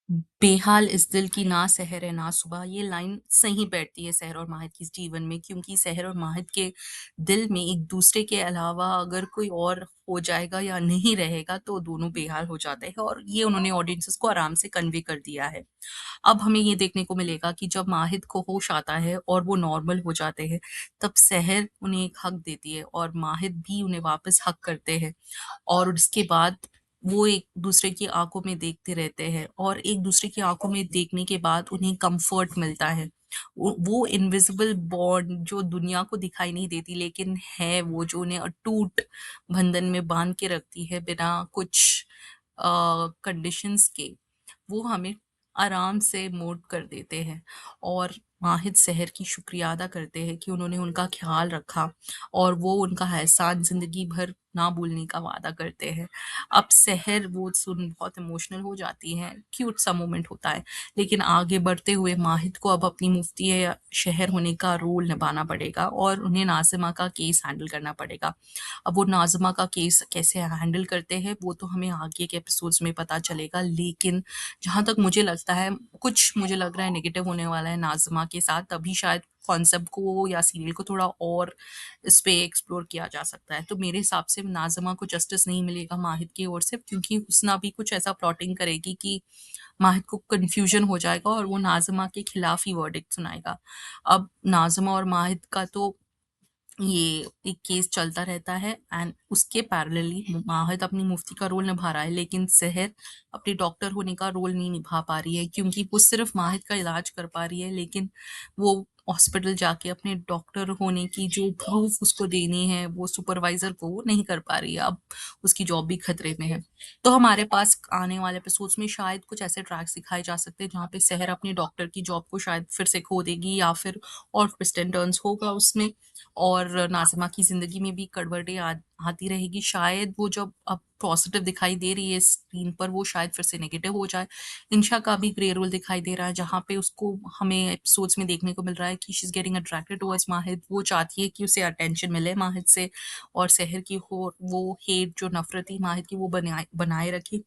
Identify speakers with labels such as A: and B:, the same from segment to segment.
A: बेहाल इस दिल की ना सहर है ना सुबह, ये लाइन सही बैठती है सहर और माहिद के जीवन में, क्योंकि सहर और माहिद के दिल में एक दूसरे के अलावा अगर कोई और हो जाएगा या नहीं रहेगा तो दोनों बेहाल हो जाते हैं, और ये उन्होंने ऑडियंसेस को आराम से कन्वे कर दिया है। अब हमें ये देखने को मिलेगा कि जब माहिद को होश आता है और वो नॉर्मल हो जाते हैं, तब सहर उन्हें एक हक देती है और माहिद भी उन्हें वापस हक करते हैं। और उसके बाद वो एक दूसरे की आंखों में देखते रहते हैं, और एक दूसरे की आंखों में देखने के बाद उन्हें कंफर्ट मिलता है। वो इनविजिबल बॉन्ड जो दुनिया को दिखाई नहीं देती, लेकिन है वो जो उन्हें अटूट बंधन में बांध के रखती है बिना कुछ कंडीशंस के। वो हमें आराम से मोड कर देते हैं, और माहिद सहर की शुक्रिया अदा करते हैं कि उन्होंने उनका ख्याल रखा, और वो उनका एहसान जिंदगी भर ना भूलने का वादा करते हैं। अब सहर वो सुन बहुत इमोशनल हो जाती है, क्यूट सा मोमेंट होता है। लेकिन आगे बढ़ते हुए माहिद को अब अपनी मुफ्ती शहर होने का रोल निभाना पड़ेगा, और उन्हें नाजिमा का केस हैंडल करना पड़ेगा। अब वो नाज़िमा का केस कैसे हैंडल करते हैं वो तो हमें आगे के एपिसोड्स में पता चलेगा, लेकिन जहाँ तक मुझे लगता है, कुछ मुझे लग रहा है नेगेटिव होने वाला है नाज़िमा के साथ, तभी शायद कॉन्सेप्ट को या सीरियल को थोड़ा और इस पे एक्सप्लोर किया जा सकता है। तो मेरे हिसाब से नाज़िमा को जस्टिस नहीं मिलेगा माहिद की ओर से, क्योंकि हुस्ना भी कुछ ऐसा प्लॉटिंग करेगी कि माहिद को कन्फ्यूजन हो जाएगा और वो नाज़िमा के खिलाफ ही वर्डिक्ट सुनाएगा। अब नाज़िमा और माहिद का तो ये एक केस चलता रहता है, एंड उसके पैरेलली माहिद अपनी मुफ्ती का रोल निभा रहा है, लेकिन सहर अपनी डॉक्टर होने का रोल नहीं निभा पा रही है, क्योंकि वो सिर्फ माहिद का इलाज कर पा रही है, लेकिन वो हॉस्पिटल जाके अपने डॉक्टर होने की जो प्रूफ उसको देनी है वो सुपरवाइजर को, वो नहीं कर पा रही है। अब उसकी जॉब भी खतरे में है। तो हमारे पास आने वाले एपिसोड्स में शायद कुछ ऐसे ट्रैक्स दिखाए जा सकते हैं जहाँ पे सहर अपनी डॉक्टर की जॉब को शायद फिर से खो देगी, या फिर और ट्विस्ट एंड टर्न्स होगा उसमें, और नाज़िमा की ज़िंदगी में भी कड़वटें आती रहेगी। शायद वो जब अब पॉजिटिव दिखाई दे रही है स्क्रीन पर, वो शायद फिर से नेगेटिव हो जाए। इंशा का भी ग्रे रोल दिखाई दे रहा है, जहाँ पे उसको हमें एपिसोड्स में देखने को मिल रहा है कि she is getting attracted towards Mahid. वो चाहती है कि उसे अटेंशन मिले माहिद से, और शहर की हो वो हेट जो नफ़रत थी माहिद की वो बनाए बनाए रखे,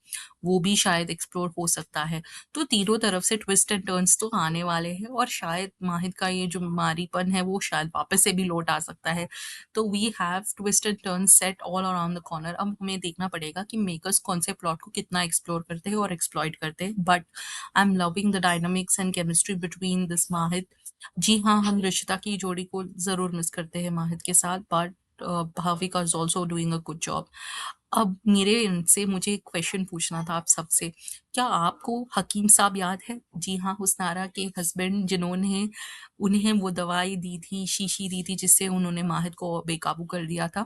A: वो भी शायद एक्सप्लोर हो सकता है। तो तीनों तरफ से ट्विस्ट एंड टर्न्स तो आने वाले हैं, और शायद माहिद का ये जो बीमारीपन है वो शायद वापस से भी लौट आ सकता है। तो we have twist and turn set all around the corner. अब हमें देखना पड़ेगा कि मेकर्स कौन से प्लॉट को कितना एक्सप्लोर करते हैं और एक्सप्लॉइट करते हैं, but I am loving the dynamics and chemistry between this Mahid. जी हाँ, हम रिश्ता की जोड़ी को जरूर मिस करते हैं माहिद के साथ, but Bhavika is also doing a good job. अब मेरे इनसे मुझे एक क्वेश्चन पूछना था आप सबसे। क्या आपको हकीम साहब याद है? जी हाँ, हुस्नारा के हस्बैंड, जिन्होंने उन्हें वो दवाई दी थी, शीशी दी थी, जिससे उन्होंने माहिद को बेकाबू कर दिया था।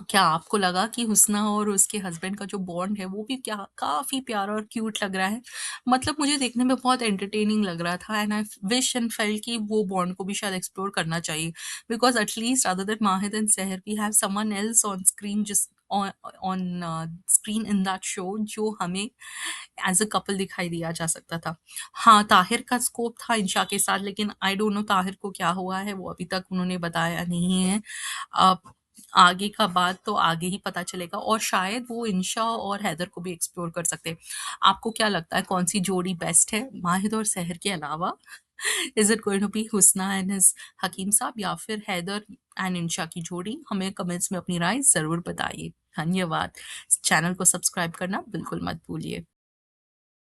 A: क्या आपको लगा कि हुस्ना और उसके हस्बैंड का जो बॉन्ड है वो भी क्या काफी प्यारा और क्यूट लग रहा है? मतलब मुझे देखने में बहुत एंटरटेनिंग लग रहा था, and I wish and felt कि वो बॉन्ड को भी शायद एक्सप्लोर करना चाहिए, because at least other than Mahid and Sahar we have someone else on screen, जिस on screen in that show, जो हमें एज अ कपल दिखाई दिया जा सकता था। हाँ, ताहिर का स्कोप था इंशा के साथ, लेकिन आई डोंट नो ताहिर को क्या हुआ है, वो अभी तक उन्होंने बताया नहीं है। अब आगे का बात तो आगे ही पता चलेगा, और शायद वो इंशा और हैदर को भी एक्सप्लोर कर सकते हैं। आपको क्या लगता है कौन सी जोड़ी बेस्ट है माहिद और सहर के अलावा? Is it going to be Husna and his Hakim Sahab, या फिर हैदर एंड इंशा की जोड़ी? हमें कमेंट्स में अपनी राय जरूर बताइए। धन्यवाद। चैनल को सब्सक्राइब करना बिल्कुल मत भूलिए।